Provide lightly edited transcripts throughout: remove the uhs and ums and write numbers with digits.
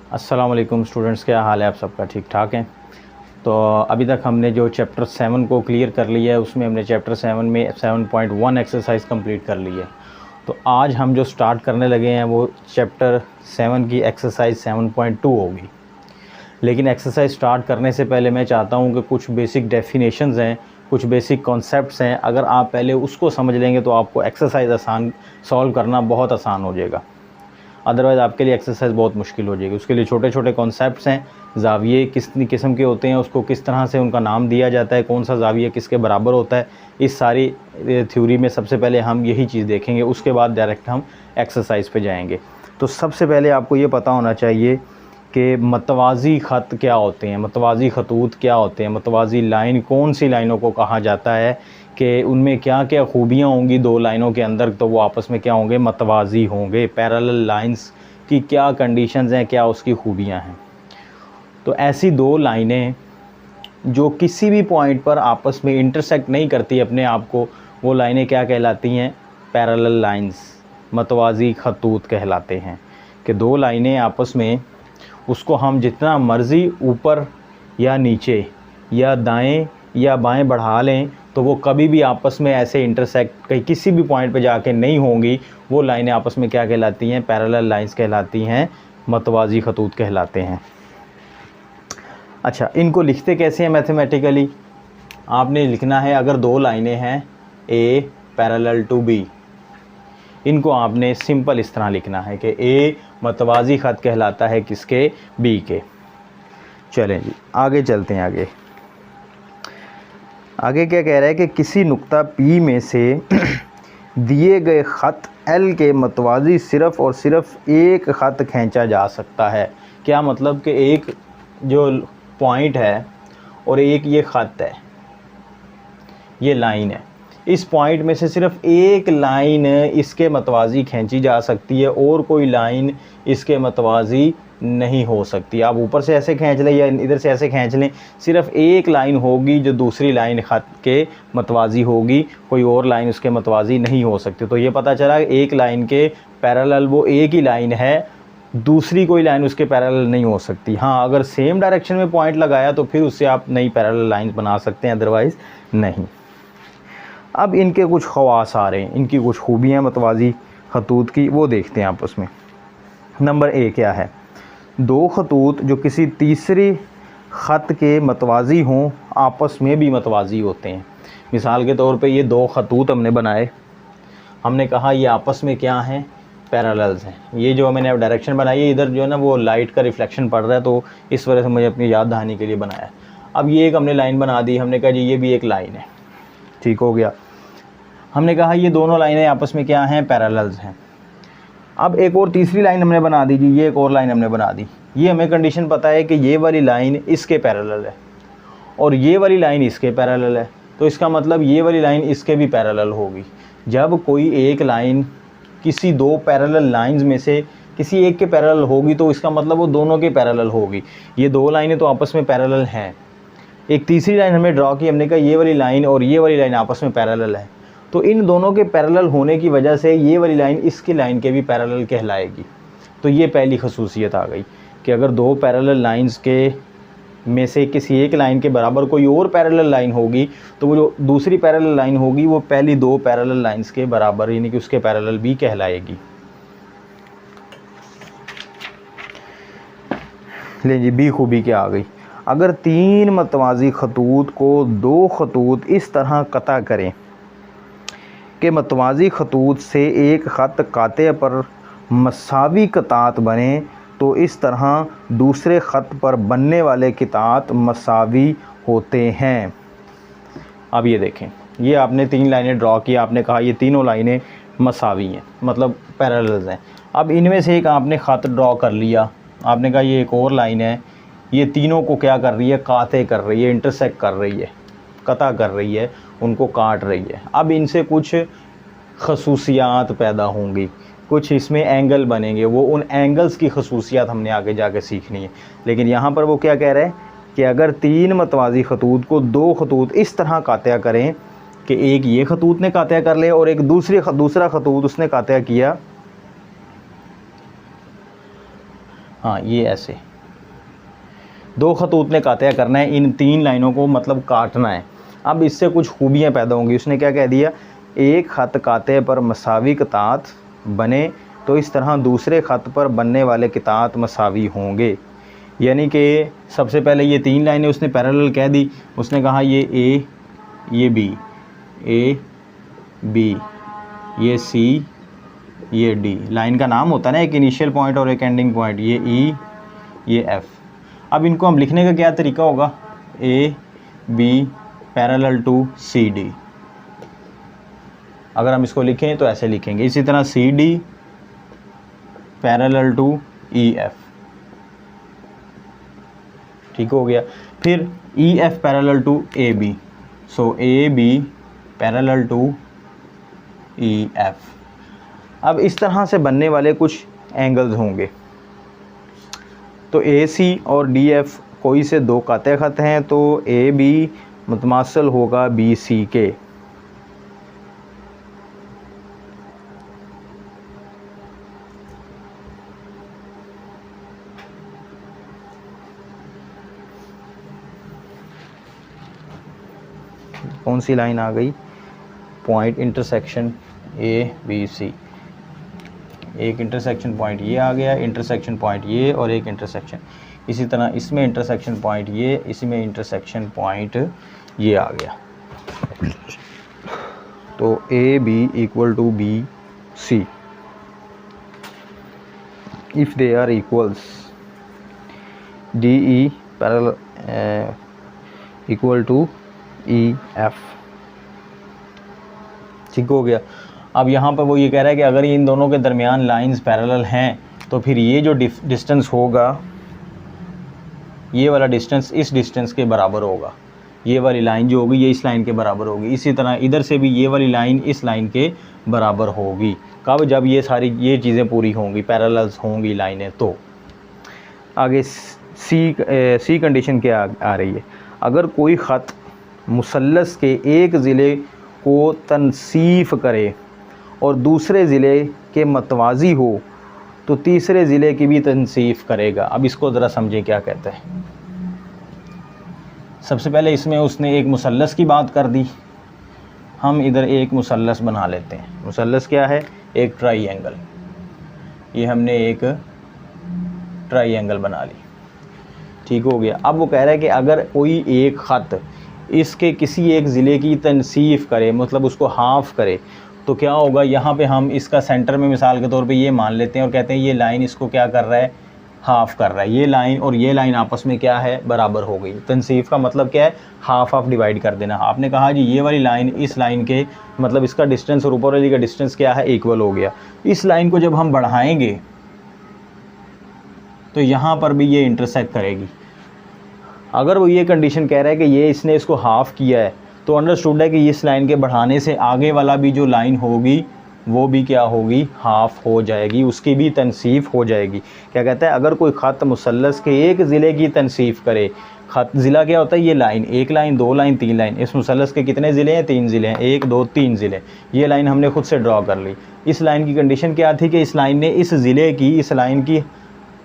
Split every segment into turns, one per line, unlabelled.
अस्सलाम वालेकुम स्टूडेंट्स, क्या हाल है? आप सबका ठीक ठाक है? तो अभी तक हमने जो चैप्टर 7 को क्लियर कर लिया है, उसमें हमने चैप्टर 7 में 7.1 एक्सरसाइज कंप्लीट कर ली है। तो आज हम जो स्टार्ट करने लगे हैं वो चैप्टर 7 की एक्सरसाइज 7.2 होगी। लेकिन एक्सरसाइज स्टार्ट करने से पहले मैं चाहता हूँ कि कुछ बेसिक डेफिनेशंस हैं, कुछ बेसिक कॉन्सेप्ट्स हैं, अगर आप पहले उसको समझ लेंगे तो आपको एक्सरसाइज सॉल्व करना बहुत आसान हो जाएगा। अदरवाइज़ आपके लिए एक्सरसाइज बहुत मुश्किल हो जाएगी। उसके लिए छोटे छोटे कॉन्सेप्ट्स हैं। ज़ाविये किस किस्म के होते हैं, उसको किस तरह से उनका नाम दिया जाता है, कौन सा ज़ाविया किसके बराबर होता है, इस सारी थ्योरी में सबसे पहले हम यही चीज़ देखेंगे। उसके बाद डायरेक्ट हम एक्सरसाइज पे जाएंगे। तो सबसे पहले आपको ये पता होना चाहिए कि मतवाज़ी ख़त क्या होते हैं, मतवाज़ी खतूत क्या होते हैं, मतवाज़ी लाइन कौन सी लाइनों को कहा जाता है, कि उनमें क्या क्या खूबियाँ होंगी दो लाइनों के अंदर, तो वो आपस में क्या होंगे, मतवाज़ी होंगे। पैरेलल लाइंस की क्या कंडीशंस हैं, क्या उसकी खूबियाँ हैं। तो ऐसी दो लाइनें जो किसी भी पॉइंट पर आपस में इंटरसेक्ट नहीं करती अपने आप को, वो लाइनें क्या कहलाती हैं? पैरेलल लाइंस, मतवाज़ी खतूत कहलाते हैं। कि दो लाइनें आपस में, उसको हम जितना मर्ज़ी ऊपर या नीचे या दाएं या बाएं बढ़ा लें तो वो कभी भी आपस में ऐसे इंटरसेक्ट कहीं किसी भी पॉइंट पे जाके नहीं होंगी। वो लाइनें आपस में क्या कहलाती हैं? पैरेलल लाइंस कहलाती हैं, मतवाज़ी खतूत कहलाते हैं। अच्छा, इनको लिखते कैसे हैं मैथमेटिकली? आपने लिखना है, अगर दो लाइनें हैं ए पैरेलल टू बी, इनको आपने सिंपल इस तरह लिखना है कि ए मतवाज़ी ख़त कहलाता है किसके? बी के। चलें जी आगे चलते हैं। आगे क्या कह रहा है कि किसी नुक्ता P में से दिए गए ख़त L के मतवाज़ी सिर्फ़ और सिर्फ एक ख़त खींचा जा सकता है। क्या मतलब कि एक जो पॉइंट है और एक ये ख़त है, ये लाइन है, इस पॉइंट में से सिर्फ एक लाइन इसके मतवाज़ी खींची जा सकती है और कोई लाइन इसके मतवाज़ी नहीं हो सकती। आप ऊपर से ऐसे खींच लें या इधर से ऐसे खींच लें, सिर्फ एक लाइन होगी जो दूसरी लाइन ख़त के मतवाज़ी होगी, कोई और लाइन उसके मतवाज़ी नहीं हो सकती। तो ये पता चला एक लाइन के पैरेलल वो एक ही लाइन है, दूसरी कोई लाइन उसके पैरेलल नहीं हो सकती। हाँ, अगर सेम डायरेक्शन में पॉइंट लगाया तो फिर उससे आप नई पैरेलल लाइन बना सकते हैं, अदरवाइज़ नहीं। अब इनके कुछ ख़वास आ रहे हैं, इनकी कुछ खूबियाँ मतवाज़ी खतूत की, वो देखते हैं आपस में। नंबर ए क्या है? दो खतूत जो किसी तीसरे ख़त के मतवाज़ी हों आपस में भी मतवाज़ी होते हैं। मिसाल के तौर पे ये दो खतूत हमने बनाए, हमने कहा ये आपस में क्या हैं? पैरेलल्स हैं। ये जो मैंने डायरेक्शन बनाई है, इधर जो है ना वो लाइट का रिफ्लेक्शन पड़ रहा है, तो इस वजह से मुझे अपनी याद दहानी के लिए बनाया। अब ये एक हमने लाइन बना दी, हमने कहा जी ये भी एक लाइन है, ठीक हो गया। हमने कहा ये दोनों लाइनें आपस में क्या हैं? पैरेलल्स हैं। अब एक और तीसरी लाइन हमने बना दी जी, ये एक और लाइन हमने बना दी। ये हमें कंडीशन पता है कि ये वाली लाइन इसके पैरेलल है और ये वाली लाइन इसके पैरेलल है, तो इसका मतलब ये वाली लाइन इसके भी पैरेलल होगी। जब कोई एक लाइन किसी दो पैरेलल लाइंस में से किसी एक के पैरेलल होगी तो इसका मतलब वो दोनों के पैरेलल होगी। ये दो लाइनें तो आपस में पैरेलल हैं। एक तीसरी लाइन हमने ड्रॉ की, हमने कहा ये वाली लाइन और ये वाली लाइन आपस में पैरेलल है, तो इन दोनों के पैरेलल होने की वजह से ये वाली लाइन इसकी लाइन के भी पैरेलल कहलाएगी। तो ये पहली खसूसियत आ गई कि अगर दो पैरेलल लाइंस के में से किसी एक लाइन के बराबर कोई और पैरेलल लाइन होगी तो वो जो दूसरी पैरेलल लाइन होगी वो पहली दो पैरेलल लाइंस के बराबर, यानी कि उसके पैरेलल भी कहलाएगी। ले जी बी खूबी क्या आ गई? अगर तीन मतवाज़ी खतूत को दो खतूत इस तरह कता करें कि मतवाज़ी खतूत से एक ख़त काते पर मसावी क़तात बने, तो इस तरह दूसरे ख़त पर बनने वाले क़तात मसावी होते हैं। अब ये देखें, ये आपने तीन लाइनें ड्रॉ की, आपने कहा ये तीनों लाइनें मसावी हैं, मतलब पैरेलल्स हैं। अब इनमें से एक आपने ख़त ड्रॉ कर लिया, आपने कहा ये एक और लाइन है, ये तीनों को क्या कर रही है? काते कर रही है, इंटरसेक्ट कर रही है, कता कर रही है, उनको काट रही है। अब इनसे कुछ खसूसियात पैदा होंगी, कुछ इसमें एंगल बनेंगे, वो उन एंगल्स की खसूसियात हमने आगे जाके सीखनी है। लेकिन यहाँ पर वो क्या कह रहे हैं कि अगर तीन मतवाज़ी खतूत को दो खतूत इस तरह कात्या करें कि एक ये खतूत ने कात्या कर लिया और एक दूसरा खतूत उसने कात्या किया, हाँ ये ऐसे 2 खतूत में कातिया करना है, इन 3 लाइनों को मतलब काटना है। अब इससे कुछ खूबियाँ पैदा होंगी। उसने क्या कह दिया, एक ख़त काते पर मसावी क़ितात बने तो इस तरह दूसरे ख़त पर बनने वाले क़ितात मसावी होंगे। यानी कि सबसे पहले ये 3 लाइनें उसने पैरेलल कह दी। उसने कहा ये ए, ये बी, ए बी, ये सी, ये डी। लाइन का नाम होता है ना, एक इनिशियल पॉइंट और एक एंडिंग पॉइंट। ये ई, ये एफ़। अब इनको हम लिखने का क्या तरीका होगा, A B parallel to C D. अगर हम इसको लिखें तो ऐसे लिखेंगे। इसी तरह C D parallel to E F, ठीक हो गया। फिर E F parallel to A B, so A B parallel to E F. अब इस तरह से बनने वाले कुछ एंगल्स होंगे। तो ए सी और डी एफ कोई से 2 काते ख़त हैं, तो ए बी मुतमासल होगा बी सी के। कौन सी लाइन आ गई, point intersection A B C. एक इंटरसेक्शन पॉइंट ये आ गया, इंटरसेक्शन पॉइंट ये, और एक इंटरसेक्शन। इसी तरह इसमें इंटरसेक्शन पॉइंट ये, इसमें इंटरसेक्शन पॉइंट ये आ गया। तो A B equal to B C if they are equals, D E parallel equal to E F, ठीक हो गया। अब यहाँ पर वो ये कह रहा है कि अगर इन दोनों के दरमियान लाइंस पैरेलल हैं तो फिर ये जो डिस्टेंस होगा, ये वाला डिस्टेंस इस डिस्टेंस के बराबर होगा। ये वाली लाइन जो होगी ये इस लाइन के बराबर होगी। इसी तरह इधर से भी ये वाली लाइन इस लाइन के बराबर होगी। कब, जब ये सारी ये चीज़ें पूरी होंगी, पैरेलल्स होंगी लाइनें। तो आगे सी कंडीशन क्या आ रही है, अगर कोई ख़त मुसल्लस के एक ज़िले को तनसीफ करे और दूसरे ज़िले के मतवाज़ी हो तो तीसरे ज़िले की भी तनसीफ करेगा। अब इसको ज़रा समझें क्या कहता है। सबसे पहले इसमें उसने एक मुसल्लस की बात कर दी। हम इधर एक मुसल्लस बना लेते हैं। मुसल्लस क्या है, एक ट्राइएंगल। ये हमने एक ट्राइएंगल बना ली, ठीक हो गया। अब वो कह रहा है कि अगर कोई एक ख़त इसके किसी एक ज़िले की तनसीफ करे, मतलब उसको हाफ़ करे, तो क्या होगा, यहाँ पे हम इसका सेंटर में मिसाल के तौर पे ये मान लेते हैं और कहते हैं ये लाइन इसको क्या कर रहा है, हाफ़ कर रहा है। ये लाइन और ये लाइन आपस में क्या है, बराबर हो गई। तनसीफ का मतलब क्या है, हाफ़ ऑफ डिवाइड कर देना। आपने कहा जी ये वाली लाइन इस लाइन के मतलब इसका डिस्टेंस और ऊपर वाली का डिस्टेंस क्या है, इक्वल हो गया। इस लाइन को जब हम बढ़ाएंगे तो यहाँ पर भी ये इंटरसेक्ट करेगी। अगर वो ये कंडीशन कह रहा है कि ये इसने इसको हाफ़ किया है, तो अंडरस्टूड है कि इस लाइन के बढ़ाने से आगे वाला भी जो लाइन होगी वो भी क्या होगी, हाफ़ हो जाएगी, उसकी भी तनसीफ हो जाएगी। क्या कहता है, अगर कोई ख़त मुसल्लस के एक ज़िले की तनसीफ करे। ख़त ज़िला क्या होता है, ये लाइन, एक लाइन, 2 लाइन, 3 लाइन। इस मुसल्लस के कितने ज़िले हैं, 3 ज़िले हैं, 1 2 3 ज़िले। ये लाइन हमने खुद से ड्रॉ कर ली। इस लाइन की कंडीशन क्या थी कि इस लाइन ने इस ज़िले की, इस लाइन की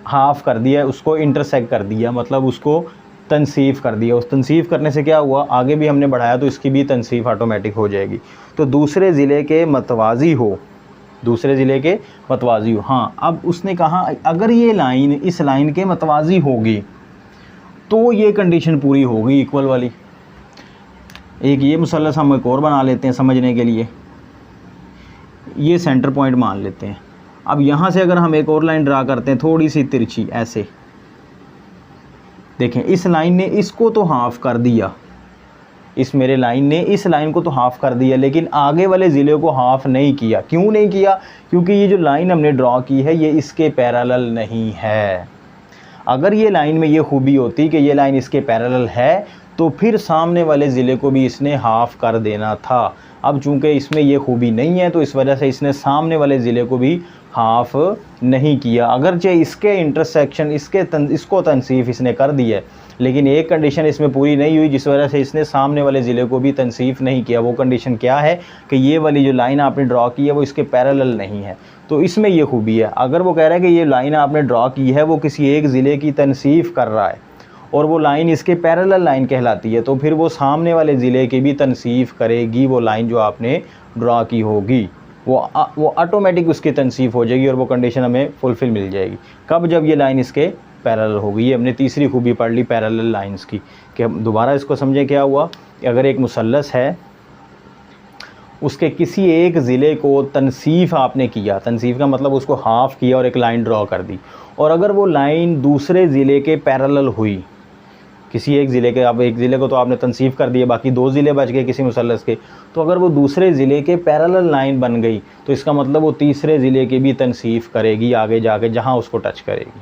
हाफ़ कर दिया, उसको इंटरसेक्ट कर दिया, मतलब उसको तनसीफ कर दिया। उस तनसीफ करने से क्या हुआ, आगे भी हमने बढ़ाया तो इसकी भी तनसीफ ऑटोमेटिक हो जाएगी। तो दूसरे ज़िले के मतवाज़ी हो, दूसरे ज़िले के मतवाज़ी हो। हाँ, अब उसने कहा अगर ये लाइन इस लाइन के मतवाज़ी होगी तो ये कंडीशन पूरी होगी इक्वल वाली। एक ये मुसल्लस हम एक और बना लेते हैं समझने के लिए। ये सेंटर पॉइंट मान लेते हैं। अब यहाँ से अगर हम एक और लाइन ड्रा करते हैं थोड़ी सी तिरछी, ऐसे देखें, इस लाइन ने इसको तो हाफ़ कर दिया, इस मेरे लाइन ने इस लाइन को तो हाफ़ कर दिया, लेकिन आगे वाले ज़िले को हाफ़ नहीं किया। क्यों नहीं किया, क्योंकि ये जो लाइन हमने ड्रॉ की है ये इसके पैरेलल नहीं है। अगर ये लाइन में ये खूबी होती कि ये लाइन इसके पैरेलल है तो फिर सामने वाले ज़िले को भी इसने हाफ़ कर देना था। अब चूंकि इसमें ये खूबी नहीं है तो इस वजह से इसने सामने वाले ज़िले को भी हाफ नहीं किया, अगरचे इसके इंटरसेक्शन इसको तनसीफ इसने कर दी है, लेकिन एक कंडीशन इसमें पूरी नहीं हुई जिस वजह से इसने सामने वाले ज़िले को भी तनसीफ नहीं किया। वो कंडीशन क्या है कि ये वाली जो लाइन आपने ड्रॉ की है वो इसके पैरेलल नहीं है। तो इसमें ये खूबी है, अगर वो कह रहा है कि ये लाइन आपने ड्रॉ की है वो किसी एक ज़िले की तनसीफ कर रहा है और वो लाइन इसके पैरेलल लाइन कहलाती है, तो फिर वो सामने वाले ज़िले की भी तनसीफ करेगी। वो लाइन जो आपने ड्रॉ की होगी वो ऑटोमेटिक उसकी तनसीफ हो जाएगी और वो कंडीशन हमें फुलफ़िल मिल जाएगी। कब? जब ये लाइन इसके पैरेलल होगी। ये हमने तीसरी खूबी पढ़ ली पैरेलल लाइंस की। कि हम दोबारा इसको समझें, क्या हुआ कि अगर एक मुसल्लस है उसके किसी एक ज़िले को तनसीफ आपने किया, तनसीफ का मतलब उसको हाफ़ किया और एक लाइन ड्रॉ कर दी, और अगर वो लाइन दूसरे ज़िले के पैरेलल हुई, किसी एक ज़िले के, अब एक ज़िले को तो आपने तनसीफ कर दिया, बाकी 2 ज़िले बच गए किसी मुसल्लस के, तो अगर वो दूसरे ज़िले के पैरेलल लाइन बन गई तो इसका मतलब वो तीसरे ज़िले की भी तनसीफ करेगी आगे जाके जहाँ उसको टच करेगी।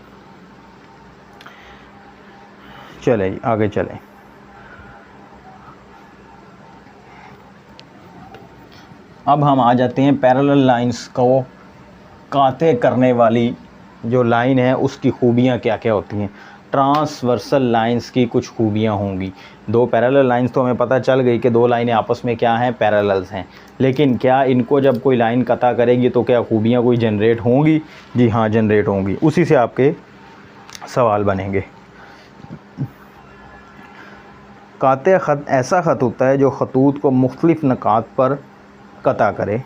चले आगे चलें। अब हम आ जाते हैं पैरेलल लाइंस को काते करने वाली जो लाइन है उसकी खूबियाँ क्या क्या होती हैं। ट्रांसवर्सल लाइंस की कुछ खूबियाँ होंगी। 2 पैरेलल लाइंस तो हमें पता चल गई कि 2 लाइनें आपस में क्या हैं, पैरेलल्स हैं, लेकिन क्या इनको जब कोई लाइन कता करेगी तो क्या खूबियाँ कोई जनरेट होंगी? जी हाँ, जनरेट होंगी। उसी से आपके सवाल बनेंगे। काते ख़त ऐसा ख़त होता है जो ख़तूत को मुख्तलिफ़ नकात पर कता करे।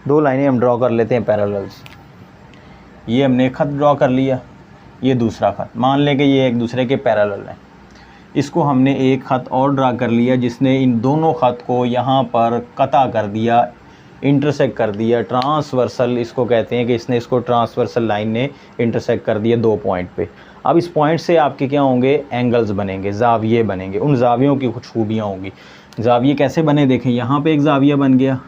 दो लाइनें हम ड्रॉ कर लेते हैं पैरेलल्स। ये हमने ख़त ड्रॉ कर लिया, ये दूसरा ख़त, मान लें कि ये एक दूसरे के पैरेलल है। इसको हमने एक ख़त और ड्रा कर लिया जिसने इन दोनों ख़त को यहाँ पर कता कर दिया, इंटरसेक्ट कर दिया। ट्रांसवर्सल इसको कहते हैं कि इसने इसको ट्रांसवर्सल लाइन ने इंटरसेक्ट कर दिया 2 पॉइंट पे। अब इस पॉइंट से आपके क्या होंगे? एंगल्स बनेंगे, ज़ाविये बनेंगे। उन ज़ावियों की कुछ खूबियाँ होंगी। ज़ाविये कैसे बने देखें, यहाँ पे एक ज़ाविया बन गया,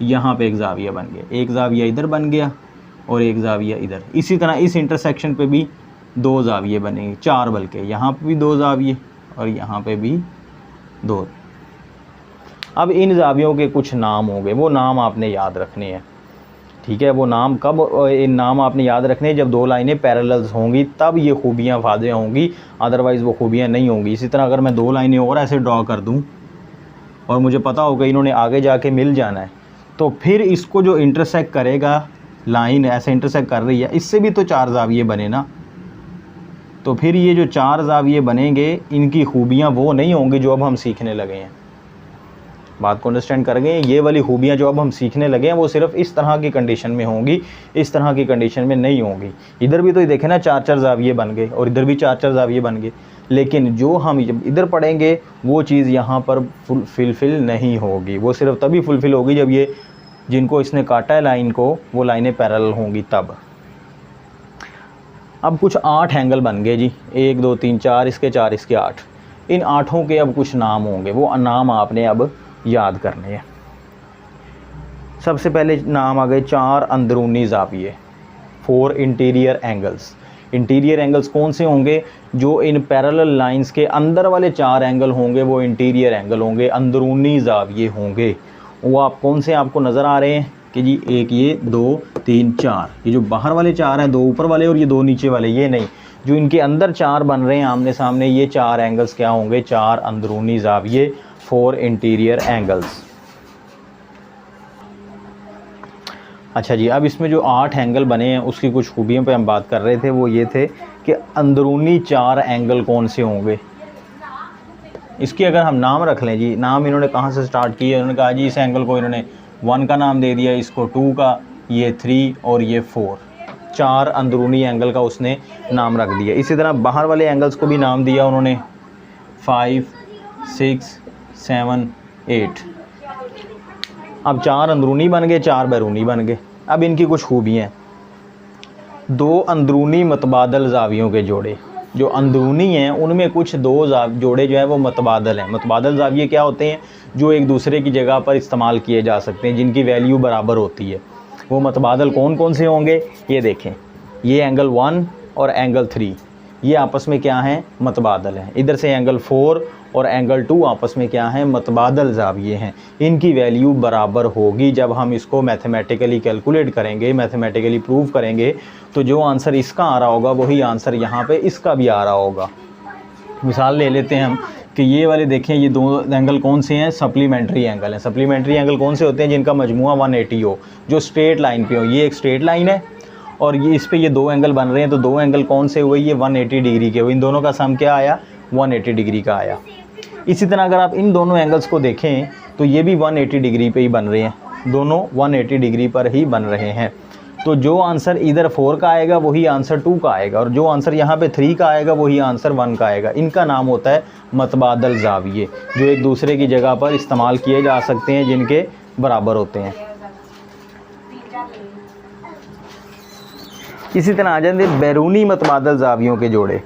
यहाँ पे एक ज़ाविया बन गया, एक ज़ाविया इधर बन गया और एक ज़ाविया इधर। इसी तरह इस इंटरसेक्शन पे भी 2 ज़ाविये बनेंगे, 4 बल्कि, यहाँ पे भी 2 ज़ाविये और यहाँ पे भी 2। अब इन ज़ावियों के कुछ नाम होंगे, वो नाम आपने याद रखने हैं, ठीक है। वो नाम कब, इन नाम आपने याद रखने हैं जब 2 लाइनें पैरेलल्स होंगी, तब ये खूबियाँ वाज़ेह होंगी, अदरवाइज़ वो खूबियाँ नहीं होंगी। इसी तरह अगर मैं 2 लाइनें और ऐसे ड्रॉ कर दूँ और मुझे पता होगा इन्होंने आगे जाके मिल जाना है, तो फिर इसको जो इंटरसेक्ट करेगा, लाइन ऐसे इंटरसेक्ट कर रही है, इससे भी तो 4 ज़ाविये बने ना। तो फिर ये जो 4 ज़ाविये बनेंगे, इनकी खूबियाँ वो नहीं होंगी जो अब हम सीखने लगे हैं। बात को अंडरस्टैंड कर गए? ये वाली खूबियाँ जो अब हम सीखने लगे हैं वो सिर्फ इस तरह की कंडीशन में होंगी, इस तरह की कंडीशन में नहीं होंगी। इधर भी तो ये देखें ना, 4-4 ज़ाविये बन गए और इधर भी 4-4 ज़ाविये बन गए, लेकिन जो हम जब इधर पढ़ेंगे वो चीज़ यहाँ पर फुलफ़िल नहीं होगी। वो सिर्फ तभी फुलफ़िल होगी जब ये जिनको इसने काटा है लाइन को, वो लाइनें पैरेलल होंगी तब। अब कुछ 8 एंगल बन गए जी, 1 2 3 4 इसके 4 इसके 8। इन 8ओं के अब कुछ नाम होंगे, वो नाम आपने अब याद करने हैं। सबसे पहले नाम आ गए 4 अंदरूनी ज़ाविये, 4 इंटीरियर एंगल्स। इंटीरियर एंगल्स कौन से होंगे? जो इन पैरेलल लाइंस के अंदर वाले 4 एंगल होंगे वो इंटीरियर एंगल होंगे, अंदरूनी ज़ाविये होंगे। वो आप कौन से आपको नज़र आ रहे हैं कि जी एक ये 2 3 4, ये जो बाहर वाले 4 हैं, 2 ऊपर वाले और ये 2 नीचे वाले, ये नहीं, जो इनके अंदर 4 बन रहे हैं आमने सामने, ये 4 एंगल्स क्या होंगे? 4 अंदरूनी ज़ाविये, 4 इंटीरियर एंगल्स। अच्छा जी, अब इसमें जो 8 एंगल बने हैं उसकी कुछ खूबियों पे हम बात कर रहे थे। वो ये थे कि अंदरूनी 4 एंगल कौन से होंगे। इसकी अगर हम नाम रख लें जी, नाम इन्होंने कहाँ से स्टार्ट किए? इन्होंने कहा जी इस एंगल को इन्होंने 1 का नाम दे दिया, इसको 2 का, ये 3 और ये 4। 4 अंदरूनी एंगल का उसने नाम रख दिया। इसी तरह बाहर वाले एंगल्स को भी नाम दिया उन्होंने, 5 6 7 8। अब 4 अंदरूनी बन गए, 4 बैरूनी बन गए। अब इनकी कुछ खूबियाँ, 2 अंदरूनी मतबादल ज़ावियों के जोड़े, जो अंदरूनी हैं उनमें कुछ 2 जोड़े जो है वो मतबादल हैं। मतबादल ज़ाविये क्या होते हैं? जो एक दूसरे की जगह पर इस्तेमाल किए जा सकते हैं, जिनकी वैल्यू बराबर होती है। वो मतबादल कौन कौन से होंगे? ये देखें, ये एंगल 1 और एंगल 3, ये आपस में क्या हैं, मतबादल हैं। इधर से एंगल 4 और एंगल 2 आपस में क्या हैं, मतबादल ज़ाविये हैं। इनकी वैल्यू बराबर होगी। जब हम इसको मैथमेटिकली कैलकुलेट करेंगे, मैथमेटिकली प्रूव करेंगे, तो जो आंसर इसका आ रहा होगा वही आंसर यहाँ पे इसका भी आ रहा होगा। मिसाल ले लेते हैं हम कि ये वाले देखें, ये दो एंगल कौन से हैं, सप्लीमेंट्री एंगल हैं। सप्लीमेंट्री एंगल कौन से होते हैं, जिनका मजमुआ 180 हो, जो स्ट्रेट लाइन पे हो। ये एक स्ट्रेट लाइन है और ये इस पे ये दो एंगल बन रहे हैं, तो दो एंगल कौन से हुए, ये 180 डिग्री के हुए। इन दोनों का सम क्या आया, 180 डिग्री का आया। इसी तरह अगर आप इन दोनों एंगल्स को देखें तो ये भी 180 डिग्री पे ही बन रहे हैं, दोनों 180 डिग्री पर ही बन रहे हैं। तो जो आंसर इधर 4 का आएगा वही आंसर 2 का आएगा, और जो आंसर यहाँ पे 3 का आएगा वही आंसर 1 का आएगा। इनका नाम होता है मतबादल ज़ाविये, जो एक दूसरे की जगह पर इस्तेमाल किए जा सकते हैं, जिनके बराबर होते हैं। इसी तरह आ जाते हैं बैरूनी मतबादल ज़ावियों के जोड़े।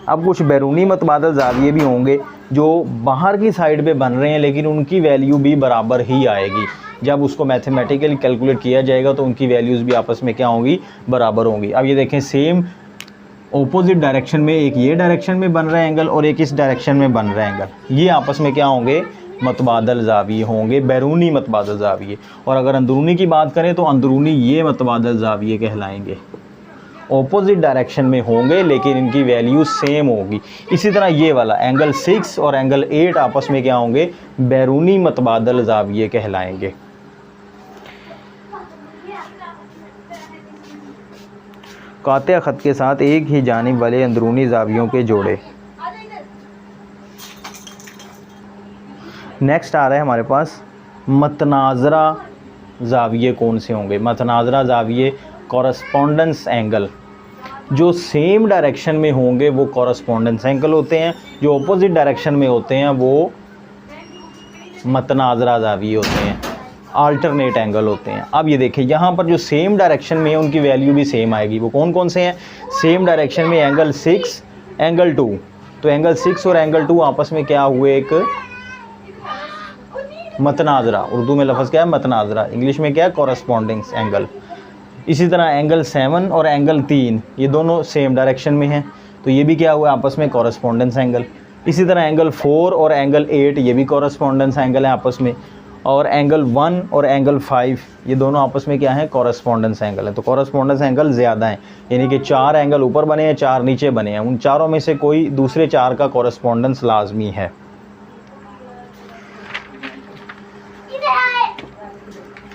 अब कुछ बैरूनी मतबादल ज़ाविये भी होंगे जो बाहर की साइड पे बन रहे हैं, लेकिन उनकी वैल्यू भी बराबर ही आएगी। जब उसको मैथमेटिकली कैलकुलेट किया जाएगा तो उनकी वैल्यूज़ भी आपस में क्या होंगी, बराबर होंगी। अब ये देखें, सेम ऑपोजिट डायरेक्शन में, एक ये डायरेक्शन में बन रहा है एंगल और एक इस डायरेक्शन में बन रहा है एंगल, ये आपस में क्या होंगे, मतबादल ज़ाविये होंगे, बैरूनी मतबादल ज़ाविये। और अगर अंदरूनी की बात करें तो अंदरूनी ये मतबादल ज़ाविये कहलाएंगे। ऑपोजिट डायरेक्शन में होंगे लेकिन इनकी वैल्यू सेम होगी। इसी तरह ये वाला एंगल 6 और एंगल 8 आपस में क्या होंगे, बैरूनी मतबादल ज़ाविये कहलाएंगे। कातिया ख़त के साथ एक ही जानिब वाले अंदरूनी ज़ावियों के जोड़े। नेक्स्ट आ रहा है हमारे पास मतनाज़रा ज़ाविये कौन से होंगे। मतनाज़रा ज़ाविये कॉरस्पॉन्डेंस एंगल, जो सेम डायरेक्शन में होंगे वो कॉरस्पॉन्डेंस एंगल होते हैं, जो ऑपोजिट डायरेक्शन में होते हैं वो मतनाज़रा ज़ाविये होते हैं, अल्टरनेट एंगल होते हैं। अब ये देखिए, यहाँ पर जो सेम डायरेक्शन में है उनकी वैल्यू भी सेम आएगी। वो कौन कौन से हैं, सेम डायरेक्शन में एंगल 6, एंगल 2। तो एंगल 6 और एंगल 2 आपस में क्या हुए, एक मतनाज़रा। उर्दू में लफ्ज़ क्या है, मतनाज़रा। इंग्लिश में क्या है, कॉरस्पॉन्डिंग एंगल। इसी तरह एंगल 7 और एंगल 3 ये दोनों सेम डायरेक्शन में हैं, तो ये भी क्या हुआ, आपस में कॉरस्पॉन्डेंस एंगल। इसी तरह एंगल 4 और एंगल 8 ये भी कॉरस्पॉन्डेंस एंगल है आपस में। और एंगल 1 और एंगल 5 ये दोनों आपस में क्या है, कॉरस्पॉन्डेंस एंगल है। तो कॉरस्पॉन्डेंस एंगल ज़्यादा हैं, यानी कि 4 एंगल ऊपर बने हैं, 4 नीचे बने हैं। उन चारों में से कोई दूसरे 4 का कॉरस्पॉन्डेंस लाजमी है।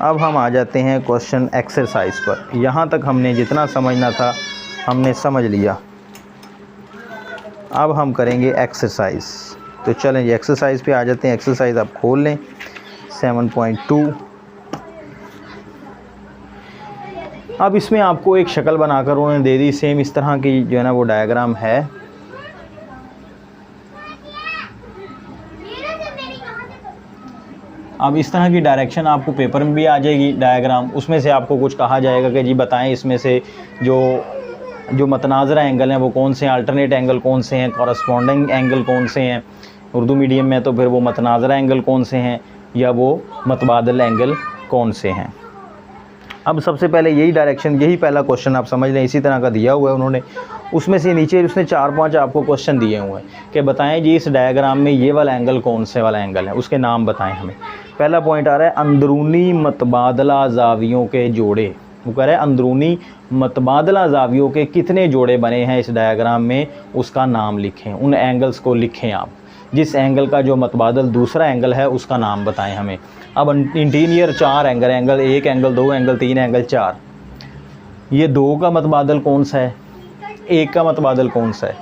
अब हम आ जाते हैं क्वेश्चन एक्सरसाइज पर। यहाँ तक हमने जितना समझना था हमने समझ लिया। अब हम करेंगे एक्सरसाइज। तो चलें जी एक्सरसाइज पे आ जाते हैं। एक्सरसाइज आप खोल लें 7.2। अब इसमें आपको एक शक्ल बनाकर उन्होंने दे दी, सेम इस तरह की जो है ना वो डायग्राम है। अब इस तरह की डायरेक्शन आपको पेपर में भी आ जाएगी डायग्राम। उसमें से आपको कुछ कहा जाएगा कि जी बताएं इसमें से जो मतनाज़रा एंगल हैं वो कौन से हैं, अल्टरनेट एंगल कौन से हैं, कॉरस्पॉन्डिंग एंगल कौन से हैं। उर्दू मीडियम में तो फिर वो मतनाज़रा एंगल कौन से हैं या वो मतबादल एंगल कौन से हैं। अब सबसे पहले यही डायरेक्शन, यही पहला क्वेश्चन आप समझ लें, इसी तरह का दिया हुआ है उन्होंने। उसमें से नीचे उसने 4-5 आपको क्वेश्चन दिए हुए हैं कि बताएं जी इस डायग्राम में ये वाला एंगल कौन से वाला एंगल है, उसके नाम बताएं हमें। पहला पॉइंट आ रहा है अंदरूनी मतबादला ज़ावियों के जोड़े। वो कह रहा है अंदरूनी मतबादला ज़ावियों के कितने जोड़े बने हैं इस डायग्राम में, उसका नाम लिखें। उन एंगल्स को लिखें आप, जिस एंगल का जो मतबादल दूसरा एंगल है उसका नाम बताएं हमें। अब interior 4 angle, angle 1, angle 2, angle 3, angle 4। ये 2 का मतबादल कौन सा है, 1 का मतबादल कौन सा है।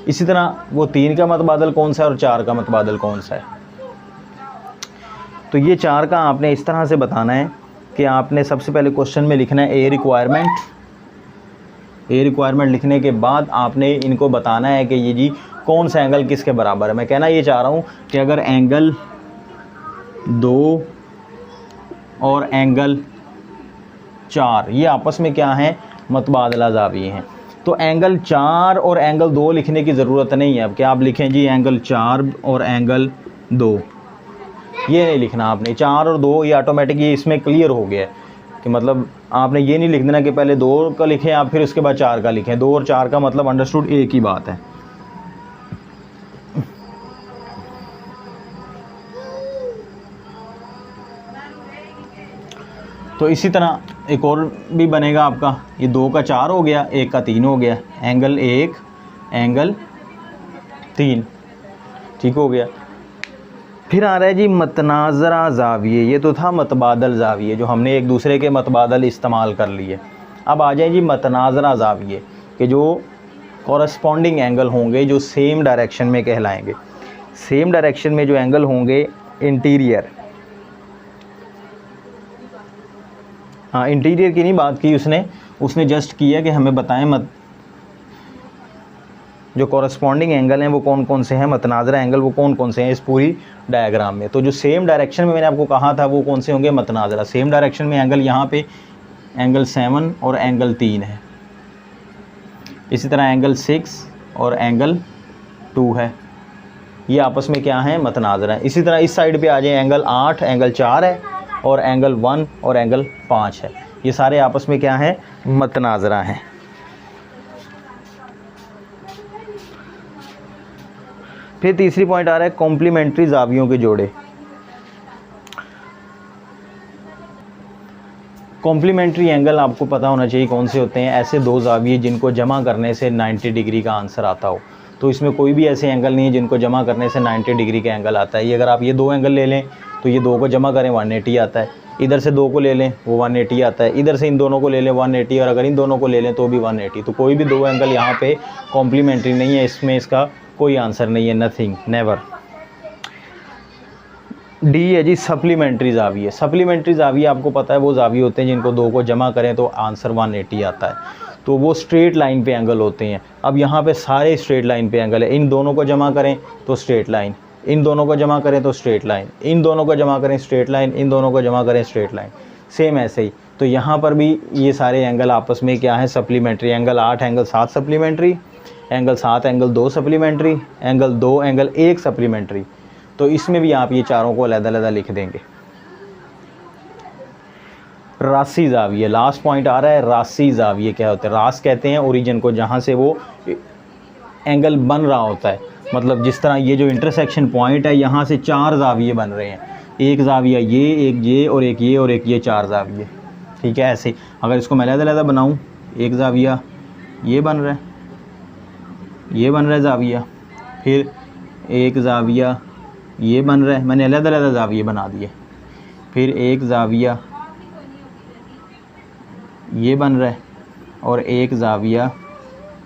इसी तरह वो 3 का मतबादल कौन सा है और 4 का मतबादल कौन सा है। तो ये 4 का आपने इस तरह से बताना है कि आपने सबसे पहले क्वेश्चन में लिखना है ए रिक्वायरमेंट। ए रिक्वायरमेंट लिखने के बाद आपने इनको बताना है कि ये जी कौन सा एंगल किसके बराबर है। मैं कहना ये चाह रहा हूँ कि अगर एंगल 2 और एंगल 4 ये आपस में क्या हैं, मतबादला ज़ाविये हैं, तो एंगल 4 और एंगल 2 लिखने की ज़रूरत नहीं है। अब क्या आप लिखें जी एंगल 4 और एंगल 2, ये नहीं लिखना आपने। 4 और 2 ये ऑटोमेटिक ये इसमें क्लियर हो गया है। कि मतलब आपने ये नहीं लिख देना कि पहले 2 का लिखें आप फिर उसके बाद 4 का लिखें। 2 और 4 का मतलब अंडरस्टूड एक ही बात है। तो इसी तरह एक और भी बनेगा आपका, ये 2 का 4 हो गया, 1 का 3 हो गया, एंगल 1 एंगल 3, ठीक हो गया। फिर आ रहा है जी मतनाज़रा ज़ाविये, ये तो था मतबादल ज़ाविये जो हमने एक दूसरे के मतबादल इस्तेमाल कर लिए। अब आ जाए जी मतनाज़रा ज़ाविये कि जो कॉरस्पॉन्डिंग एंगल होंगे जो सेम डायरेक्शन में कहलाएंगे। सेम डायरेक्शन में जो एंगल होंगे इंटीरियर, हाँ इंटीरियर की नहीं बात की उसने जस्ट किया कि हमें बताएं जो कॉरस्पॉन्डिंग एंगल हैं वो कौन कौन से हैं, मतनाज़रा एंगल वो कौन कौन से हैं इस पूरी डायग्राम में। तो जो सेम डायरेक्शन में मैंने आपको कहा था वो कौन से होंगे, मतनाज़रा। सेम डायरेक्शन में एंगल यहाँ पे एंगल 7 और एंगल 3 है। इसी तरह एंगल 6 और एंगल 2 है, ये आपस में क्या है, मतनाज़रा है। इसी तरह इस साइड पे आ जाए, एंगल 8 एंगल 4 है और एंगल 1 और एंगल 5 है, ये सारे आपस में क्या है, मतनाज़रा हैं। फिर तीसरी पॉइंट आ रहा है कॉम्प्लीमेंट्री ज़ावियों के जोड़े। कॉम्प्लीमेंट्री एंगल आपको पता होना चाहिए कौन से होते हैं, ऐसे 2 ज़ाविये जिनको जमा करने से 90 डिग्री का आंसर आता हो। तो इसमें कोई भी ऐसे एंगल नहीं है जिनको जमा करने से 90 डिग्री का एंगल आता है। ये अगर आप ये 2 एंगल ले लें तो ये 2 को जमा करें 180 आता है, इधर से 2 को ले लें वो 180 आता है, इधर से इन दोनों को ले लें 180, और अगर इन दोनों को ले लें तो भी 180। तो कोई भी 2 एंगल यहाँ पे कॉम्प्लीमेंट्री नहीं है, इसमें इसका कोई आंसर नहीं है, नथिंग, नेवर। डी है जी सप्लीमेंट्री ज़ाविये। सप्लीमेंट्री ज़ाविये आपको पता है वो ज़ाविये होते हैं जिनको 2 को जमा करें तो आंसर 180 आता है। तो वो स्ट्रेट लाइन पे एंगल होते हैं। अब यहाँ पे सारे स्ट्रेट लाइन पे एंगल है, इन दोनों को जमा करें तो स्ट्रेट लाइन, इन दोनों को जमा करें तो स्ट्रेट लाइन, इन दोनों को जमा करें स्ट्रेट लाइन, इन दोनों को जमा करें स्ट्रेट लाइन, सेम ऐसे ही। तो यहाँ पर भी ये सारे एंगल आपस में क्या है, supplementary. Angle 8 angle 7 supplementary, angle 7 angle 2 supplementary, angle 2 angle 1 supplementary. तो इसमें भी आप ये चारों को अलग-अलग लिख देंगे। रासी ज़ाविये, लास्ट पॉइंट आ रहा है, रासी ज़ाविये क्या होते हैं। रास कहते हैं ओरिजिन को जहाँ से वो एंगल बन रहा होता है, मतलब जिस तरह ये जो इंटरसेक्शन पॉइंट है यहाँ से 4 ज़ाविये बन रहे हैं, एक ज़ाविया ये, एक ये और एक ये और एक ये, 4 ज़ाविये, ठीक है। ऐसे अगर इसको मैं अलग-अलग बनाऊँ, एक ज़ाविया ये बन रहा है, ये बन रहा है ज़ाविया, फिर एक ज़ाविया ये बन रहा है, मैंने अलग-अलग ज़ाविये बना दिए, फिर एक ज़ाविया ये बन रहा है और एक ज़ाविया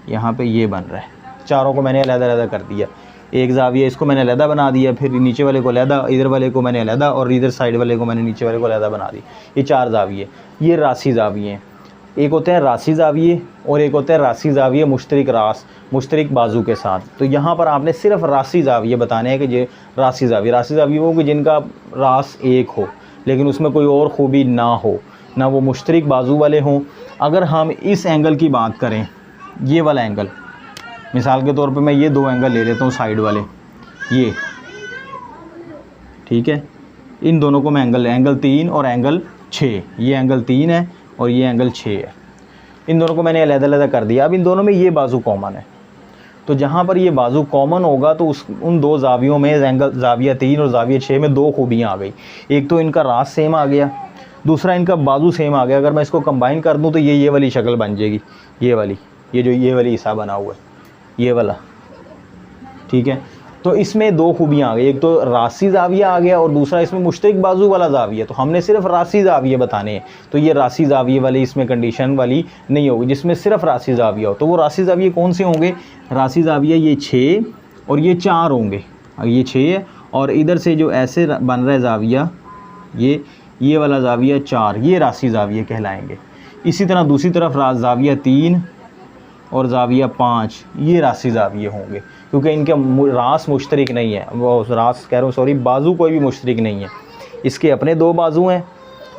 यहाँ पे ये बन रहा है। चारों को मैंने अलग-अलग कर दिया। एक ज़ाविया इसको मैंने अलग बना दिया, फिर नीचे वाले को अलग, इधर वाले को मैंने अलग और इधर साइड वाले को मैंने नीचे वाले को अलग बना दी। ये 4 ज़ाविये, ये रासी ज़ाविये हैं। एक होते हैं रासी ज़ाविये और एक होते हैं रासी ज़ाविये मुश्तरिक रास, मुश्तरिक बाजू के साथ। तो यहाँ पर आपने सिर्फ रासी ज़ाविये बताने हैं कि ये रासी ज़ाविये। रासी ज़ाविये वो कि जिनका रास एक हो लेकिन उसमें कोई और खूबी ना हो, ना वो मुश्तरिक बाजू वाले हों। अगर हम इस एंगल की बात करें, ये वाला एंगल, मिसाल के तौर पे मैं ये 2 एंगल ले लेता हूँ साइड वाले, ये ठीक है, इन दोनों को मैं एंगल 3 और एंगल 6, ये एंगल 3 है और ये एंगल 6 है, इन दोनों को मैंने अलग-अलग कर दिया। अब इन दोनों में ये बाजू कॉमन है, तो जहाँ पर ये बाजू कॉमन होगा तो उन 2 ज़ावियों में, एंगल ज़ाविया 3 और ज़ाविया 6 में 2 खूबियाँ आ गई। एक तो इनका रास सेम आ गया, दूसरा इनका बाजू सेम आ गया। अगर मैं इसको कंबाइन कर दूं तो ये वाली शक्ल बन जाएगी, ये वाली, ये वाली हिस्सा बना हुआ है, ये वाला, ठीक है। तो इसमें 2 खूबियाँ आ गई, एक तो रासी ज़ाविया आ गया और दूसरा इसमें मुश्तरिक बाजू वाला ज़ाविया। तो हमने सिर्फ रासी ज़ाविये बताने हैं, तो ये रासी ज़ाविये वाली इसमें कंडीशन वाली नहीं होगी जिसमें सिर्फ रासी ज़ाविया हो। तो वो रासी ज़ाविये कौन से होंगे, रासी ज़ाविया ये 6 और ये 4 होंगे, ये 6 है और इधर से जो ऐसे बन रहा है ज़ाविया, ये वाला ज़ाविया 4, ये रासी ज़ाविये कहलाएंगे। इसी तरह दूसरी तरफ ज़ाविया 3 और ज़ाविया 5, ये रासी ज़ाविये होंगे क्योंकि इनके रास मुश्तरिक नहीं है, वो रास कह रहा हूँ सॉरी, बाजू कोई भी मुश्तरिक नहीं है। इसके अपने 2 बाजू हैं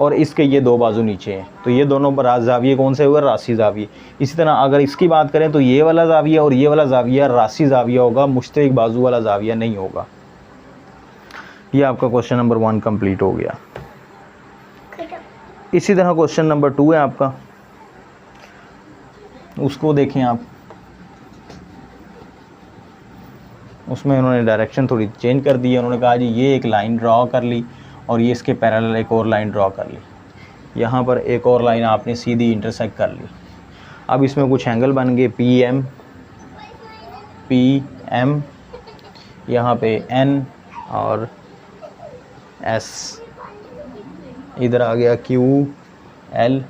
और इसके ये 2 बाजू नीचे हैं, तो ये दोनों ज़ाविये कौन से हुए, रासी ज़ाविये। इसी तरह अगर इसकी बात करें तो ये वाला ज़ाविया और ये वाला ज़ाविया रासी ज़ाविया होगा, मुश्तरिक बाजू वाला ज़ाविया नहीं होगा। ये आपका क्वेश्चन नंबर 1 कंप्लीट हो गया। इसी तरह क्वेश्चन नंबर 2 है आपका, उसको देखें आप। उसमें उन्होंने डायरेक्शन थोड़ी चेंज कर दी है। उन्होंने कहा जी ये एक लाइन ड्रॉ कर ली और ये इसके पैरेलल एक और लाइन ड्रॉ कर ली, यहाँ पर एक और लाइन आपने सीधी इंटरसेक्ट कर ली। अब इसमें कुछ एंगल बन गए पी एम, यहाँ पे एन और एस, इधर आ गया क्यू एल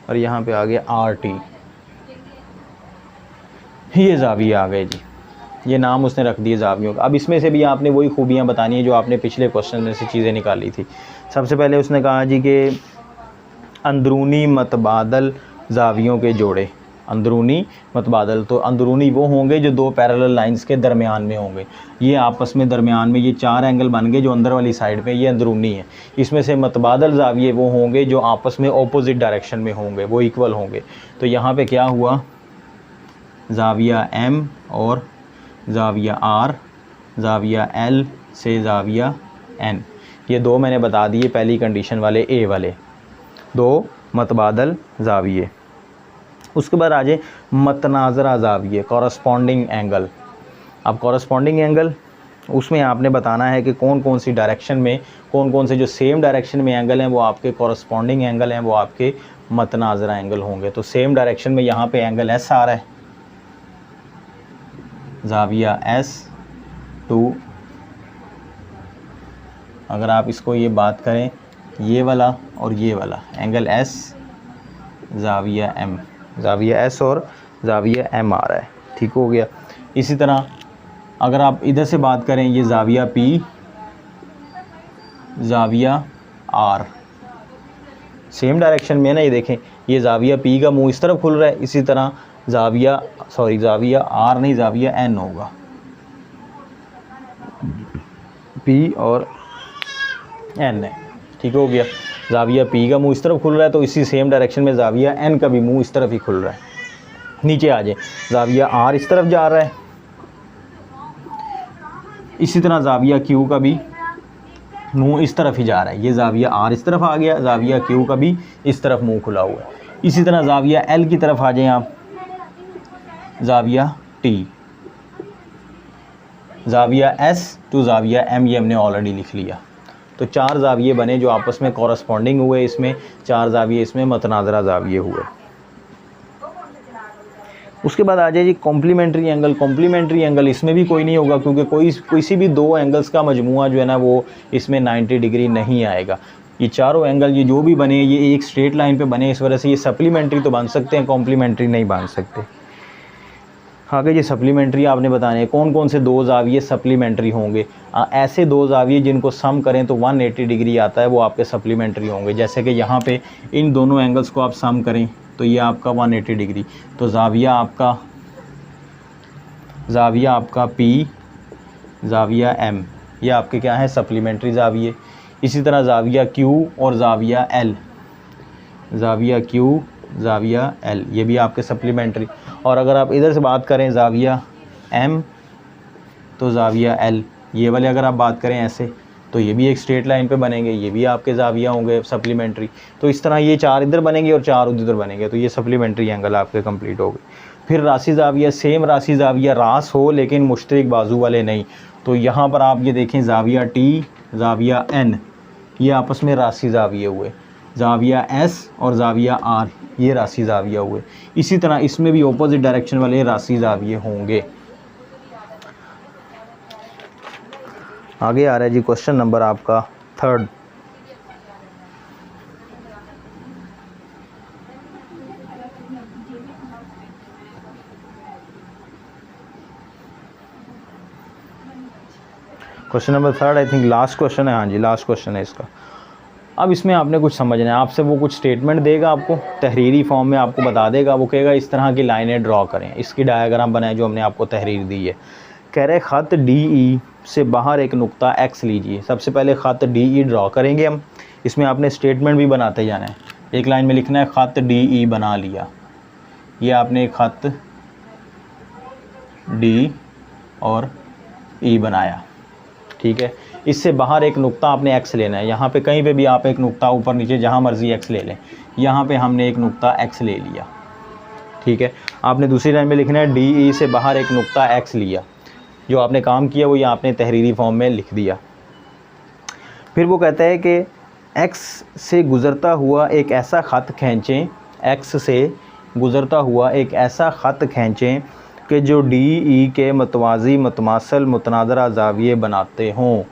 और यहाँ पे आ गया आर टी। ये ज़ाविये आ गए जी, ये नाम उसने रख दिए ज़ावियों का। अब इसमें से भी आपने वही खूबियाँ बतानी है जो आपने पिछले क्वेश्चन में से चीज़ें निकाली थी। सबसे पहले उसने कहा जी कि अंदरूनी मतबादल ज़ावियों के जोड़े। अंदरूनी मतबादल, तो अंदरूनी वो होंगे जो दो पैरेलल लाइंस के दरमियान में होंगे। ये आपस में दरमियान में ये 4 एंगल बन गए जो अंदर वाली साइड पे, ये अंदरूनी है। इसमें से मतबादल ज़ाविये वो होंगे जो आपस में ऑपोजिट डायरेक्शन में होंगे, वो इक्वल होंगे। तो यहाँ पे क्या हुआ, ज़ाविया एम और ज़ाविया आर, ज़ाविया एल से ज़ाविया एन, ये दो मैंने बता दिए पहली कंडीशन वाले ए वाले, दो मतबादल ज़ाविये। उसके बाद आ जाए मतनाज़रा ज़ाविये, कॉरस्पॉन्डिंग एंगल। अब कॉरस्पॉन्डिंग एंगल, उसमें आपने बताना है कि कौन कौन सी डायरेक्शन में, कौन कौन से जो सेम डायरेक्शन में एंगल हैं वो आपके कॉरस्पॉन्डिंग एंगल हैं, वो आपके मतनाज़रा एंगल होंगे। तो सेम डायरेक्शन में यहाँ पे एंगल एस आ रहा है, ज़ाविया एस टू, अगर आप इसको ये बात करें ये वाला और ये वाला एंगल एस, ज़ाविया एम, ज़ाविया एस और ज़ाविया एम आ रहा है, ठीक हो गया। इसी तरह अगर आप इधर से बात करें ये ज़ाविया पी, ज़ाविया आर, सेम डायरेक्शन में है ना। ये देखें ये ज़ाविया पी का मुंह इस तरफ खुल रहा है, इसी तरह ज़ाविया आर नहीं, ज़ाविया एन होगा, पी और एन है, ठीक हो गया। ज़ाविया पी का मुंह इस तरफ खुल रहा है तो इसी सेम डायरेक्शन में ज़ाविया एन का भी मुंह इस तरफ ही खुल रहा है। नीचे आ जाए, ज़ाविया आर इस तरफ जा रहा है, इसी तरह ज़ाविया क्यू का भी मुंह इस तरफ ही जा रहा है। ये ज़ाविया आर इस तरफ आ गया, ज़ाविया क्यू का भी इस तरफ मुंह खुला हुआ है। इसी तरह ज़ाविया एल की तरफ आ जाएं आप, ज़ाविया टी, ज़ाविया एस टू ज़ाविया एम, ये हमने ऑलरेडी लिख लिया। तो 4 ज़ाविये बने जो आपस में कॉरस्पॉन्डिंग हुए, इसमें 4 ज़ाविये इसमें मतनाज़रा ज़ाविये हुए। उसके बाद आ जाए जी कॉम्प्लीमेंट्री एंगल। कॉम्प्लीमेंट्री एंगल इसमें भी कोई नहीं होगा क्योंकि किसी भी दो एंगल्स का मजमुआ जो है ना वो इसमें 90 डिग्री नहीं आएगा। ये चारों एंगल ये जो भी बने ये एक स्ट्रेट लाइन पे बने, इस वजह से ये सप्लीमेंट्री तो बन सकते हैं, कॉम्प्लीमेंट्री नहीं बन सकते। आगे ये सप्लीमेंट्री आपने बताने हैं कौन कौन से दो ज़ाविये सप्लीमेंट्री होंगे। ऐसे दो ज़ाविये जिनको सम करें तो 180 डिग्री आता है, वो आपके सप्लीमेंट्री होंगे। जैसे कि यहाँ पे इन दोनों एंगल्स को आप सम करें तो ये आपका 180 डिग्री, तो ज़ाविया आपका पी, ज़ाविया एम, ये आपके क्या है सप्लीमेंट्री ज़ाविये। इसी तरह ज़ाविया क्यू और ज़ाविया एल, ज़ाविया क्यू, ज़ाविया एल, ये भी आपके सप्लीमेंट्री। और अगर आप इधर से बात करें ज़ाविया एम तो ज़ाविया एल, ये वाले अगर आप बात करें ऐसे तो ये भी एक स्ट्रेट लाइन पे बनेंगे, ये भी आपके ज़ाविया होंगे सप्लीमेंट्री। तो इस तरह ये 4 इधर बनेंगे और 4 उधर बनेंगे, तो ये सप्लीमेंट्री एंगल आपके कंप्लीट हो गए। फिर राशि ज़ाविया, सेम राशि ज़ाविया रास हो लेकिन मुश्तरक बाजू वाले नहीं। तो यहाँ पर आप ये देखें ज़ाविया टी, ज़ाविया एन, ये आपस में राशि ज़ाविये हुए। ज़ाविया एस और ज़ाविया आर, ये राशि ज़ाविया हुए। इसी तरह इसमें भी ऑपोजिट डायरेक्शन वाले राशि ज़ाविये होंगे। आगे आ रहा है जी क्वेश्चन नंबर आपका 3। Question number 3 I think last question है। हाँ जी लास्ट क्वेश्चन है इसका। अब इसमें आपने कुछ समझना है, आपसे वो कुछ स्टेटमेंट देगा आपको तहरीरी फॉर्म में, आपको बता देगा, वो कहेगा इस तरह की लाइनें ड्रॉ करें, इसकी डायग्राम बनाएं जो हमने आपको तहरीर दी है। कह रहे ख़त DE से बाहर एक नुक्ता X लीजिए। सबसे पहले ख़त DE ड्रॉ करेंगे हम, इसमें आपने स्टेटमेंट भी बनाते जाना है। एक लाइन में लिखना है ख़त DE बना लिया, ये आपने ख़त D और E बनाया, ठीक है। इससे बाहर एक नुक्ता आपने एक्स लेना है। यहाँ पे कहीं पे भी आप एक नुक्ता ऊपर नीचे जहाँ मर्जी एक्स ले लें। यहाँ पे हमने एक नुक्ता एक्स ले लिया, ठीक है। आपने दूसरी लाइन में लिखना है डी ई से बाहर एक नुक्ता एक्स लिया। जो आपने काम किया वो ये आपने तहरीरी फॉर्म में लिख दिया। फिर वो कहता है कि एक्स से गुज़रता हुआ एक ऐसा ख़त खींचें, एक्स से गुज़रता हुआ एक ऐसा ख़त खींचें कि जो डी ई के मतवाज़ी मुतमासल मुतनाज़रा ज़ाविये बनाते हों।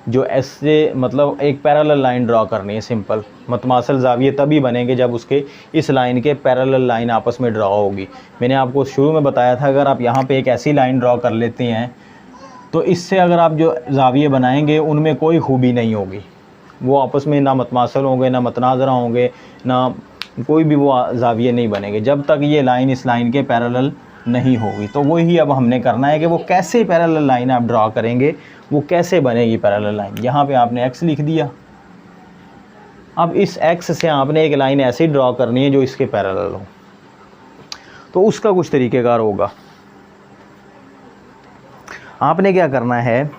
जो ऐसे मतलब एक पैरेलल लाइन ड्रा करनी है सिंपल। मुतमासल ज़ाविये तभी बनेंगे जब उसके इस लाइन के पैरेलल लाइन आपस में ड्रा होगी। मैंने आपको शुरू में बताया था अगर आप यहाँ पे एक ऐसी लाइन ड्रा कर लेते हैं तो इससे अगर आप जो ज़ाविये बनाएंगे उनमें कोई खूबी नहीं होगी। वो आपस में ना मुतमासल होंगे, ना मुतनाज़रा होंगे, ना कोई भी वो ज़ाविये नहीं बनेंगे जब तक ये लाइन इस लाइन के पैरेलल नहीं होगी। तो वही अब हमने करना है कि वो कैसे पैरेलल लाइन आप ड्रा करेंगे, वो कैसे बनेगी पैरेलल लाइन। यहाँ पे आपने x लिख दिया। अब इस x से आपने एक लाइन ऐसे ड्रा करनी है जो इसके पैरेलल हो। तो उसका कुछ तरीक़ेकार होगा। आपने क्या करना है,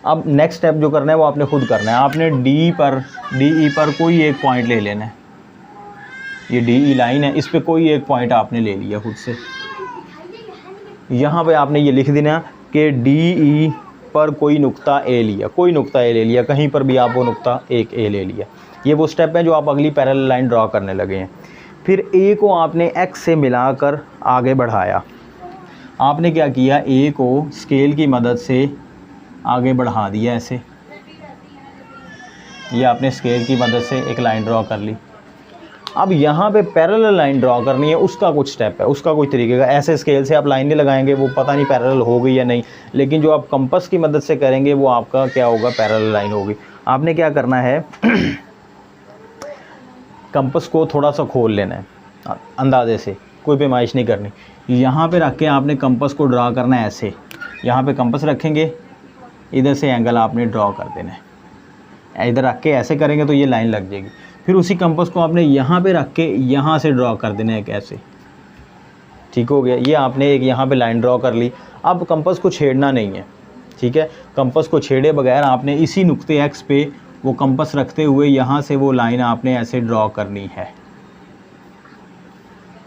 अब नेक्स्ट स्टेप जो करना है वो आपने खुद करना है। आपने डी ई पर कोई एक पॉइंट ले लेना है। ये डी ई लाइन है, इस पे कोई एक पॉइंट आपने ले लिया खुद से। यहाँ पे आपने ये लिख देना कि डी ई पर कोई नुक्ता ए लिया, कोई नुक्ता ए ले लिया, कहीं पर भी आप वो नुक्ता एक ए ले लिया। ये वो स्टेप है जो आप अगली पैरेलल लाइन ड्रा करने लगे हैं। फिर ए को आपने एक्स से मिलाकर आगे बढ़ाया। आपने क्या किया, ए को स्केल की मदद से आगे बढ़ा दिया ऐसे। ये आपने स्केल की मदद से एक लाइन ड्रा कर ली। अब यहाँ पे पैरेलल लाइन ड्रा करनी है, उसका कुछ स्टेप है, उसका कुछ तरीके का। ऐसे स्केल से आप लाइन नहीं लगाएंगे, वो पता नहीं पैरेलल हो गई या नहीं, लेकिन जो आप कंपास की मदद से करेंगे वो आपका क्या होगा, पैरेलल लाइन होगी। आपने क्या करना है कंपास को थोड़ा सा खोल लेना है अंदाजे से, कोई पैमाइश नहीं करनी। यहाँ पे रख के आपने कंपास को ड्रा करना है ऐसे। यहाँ पे कंपास रखेंगे, इधर से एंगल आपने ड्रॉ कर देना है। इधर रख के ऐसे करेंगे तो ये लाइन लग जाएगी। फिर उसी कंपास को आपने यहाँ पे रख के यहाँ से ड्रॉ कर देना है एक ऐसे। ठीक हो गया। ये आपने एक यहाँ पे लाइन ड्रॉ कर ली। अब कंपास को छेड़ना नहीं है, ठीक है। कंपास को छेड़े बगैर आपने इसी नुक्ते एक्स पे वो कंपास रखते हुए यहाँ से वो लाइन आपने ऐसे ड्रॉ करनी है।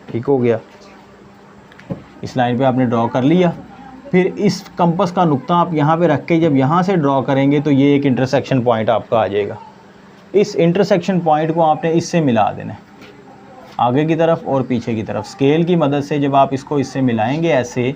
ठीक हो गया। इस लाइन पे आपने ड्रॉ कर लिया। फिर इस कंपास का नुक्ता आप यहाँ पे रख के जब यहाँ से ड्रॉ करेंगे तो ये एक इंटरसेक्शन पॉइंट आपका आ जाएगा। इस इंटरसेक्शन पॉइंट को आपने इससे मिला देना है, आगे की तरफ और पीछे की तरफ। स्केल की मदद से जब आप इसको इससे मिलाएंगे ऐसे,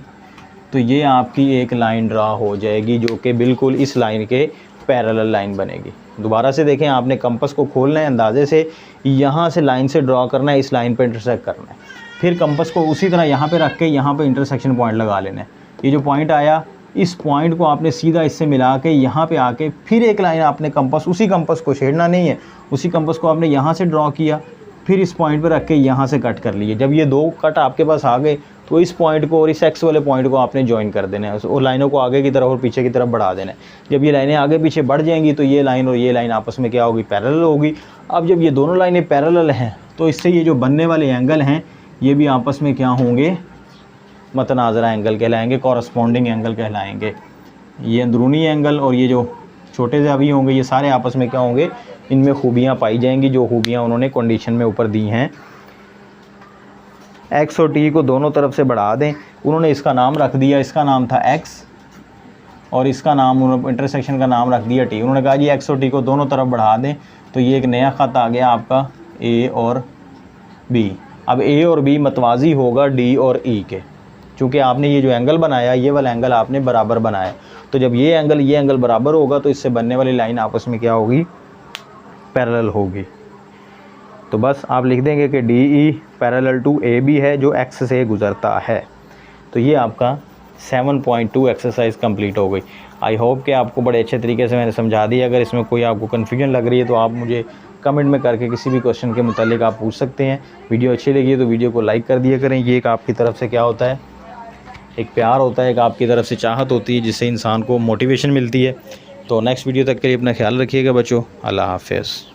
तो ये आपकी एक लाइन ड्रा हो जाएगी जो कि बिल्कुल इस लाइन के पैरेलल लाइन बनेगी। दोबारा से देखें, आपने कंपास को खोलना है अंदाजे से, यहाँ से लाइन से ड्रॉ करना है, इस लाइन पर इंटरसेक्ट करना है। फिर कंपास को उसी तरह यहाँ पे रख के यहाँ पे इंटरसेक्शन पॉइंट लगा लेना है। ये जो पॉइंट आया, इस पॉइंट को आपने सीधा इससे मिला के यहाँ पे आके फिर एक लाइन आपने कंपास, उसी कंपास को छेड़ना नहीं है, उसी कंपास को आपने यहाँ से ड्रॉ किया, फिर इस पॉइंट पे रख के यहाँ से कट कर लिए। जब ये दो कट आपके पास आ गए तो इस पॉइंट को और इस एक्स वाले पॉइंट को आपने ज्वाइन कर देना है और लाइनों को आगे की तरफ और पीछे की तरफ बढ़ा देना है। जब ये लाइनें आगे पीछे बढ़ जाएंगी तो ये लाइन और ये लाइन आपस में क्या होगी, पैरेलल होगी। अब जब ये दोनों लाइनें पैरेलल हैं तो इससे ये जो बनने वाले एंगल हैं ये भी आपस में क्या होंगे, मतनाज़रा एंगल कहलाएंगे, कॉरस्पॉन्डिंग एंगल कहलाएंगे। ये अंदरूनी एंगल और ये जो छोटे ज़ाविये होंगे ये सारे आपस में क्या होंगे, इनमें खूबियाँ पाई जाएंगी जो खूबियाँ उन्होंने कंडीशन में ऊपर दी हैं। एक्स और टी को दोनों तरफ से बढ़ा दें। उन्होंने इसका नाम रख दिया, इसका नाम था एक्स और इसका नाम उन्होंने इंटरसेक्शन का नाम रख दिया टी। उन्होंने कहा जी एक्स और टी को दोनों तरफ बढ़ा दें, तो ये एक नया ख़त आ गया आपका ए और बी। अब ए और बी मतवाज़ी होगा डी और ई के, क्योंकि आपने ये जो एंगल बनाया, ये वाला एंगल आपने बराबर बनाया। तो जब ये एंगल बराबर होगा तो इससे बनने वाली लाइन आपस में क्या होगी, पैरेलल होगी। तो बस आप लिख देंगे कि D E parallel to A B है जो एक्स से गुज़रता है। तो ये आपका 7.2 एक्सरसाइज कंप्लीट हो गई। आई होप कि आपको बड़े अच्छे तरीके से मैंने समझा दिया। अगर इसमें कोई आपको कन्फ्यूजन लग रही है तो आप मुझे कमेंट में करके किसी भी क्वेश्चन के मुतालिक आप पूछ सकते हैं। वीडियो अच्छी लगी है तो वीडियो को लाइक कर दिया करें। ये एक आपकी तरफ से क्या होता है, एक प्यार होता है, एक आपकी तरफ से चाहत होती है जिससे इंसान को मोटिवेशन मिलती है। तो नेक्स्ट वीडियो तक के लिए अपना ख्याल रखिएगा बच्चों। अल्लाह हाफ़िज़।